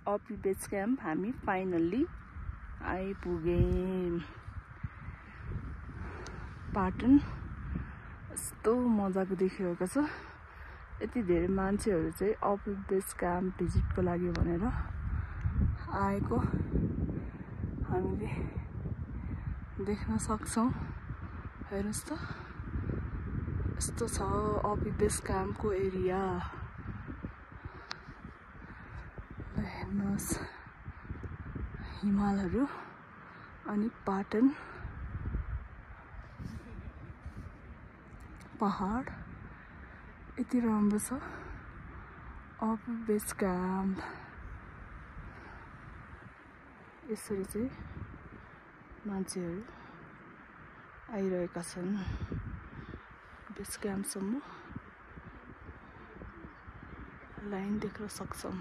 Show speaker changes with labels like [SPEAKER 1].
[SPEAKER 1] अपी base camp हामी finally आइपुग्यौं। Patan यस्तो मजाको देखिरहेको छ। यति धेरै मान्छेहरू चाहिँ अपी बेस क्याम्प भिजिटको लागि भनेर आएको हामीले देख्न सक्छौं। हेर्नुस् त यस्तो छ अपी बेस क्याम्पको एरिया। हेर्नुस् हिमालहरू अनि पाटन पहाड यति राम्रो छ। अपी बेस क्याम्प यसरी चाहिँ मान्छेहरू आइरहेका छन् बेस क्याम्पसम्म लाइन देख्न सक्छौं।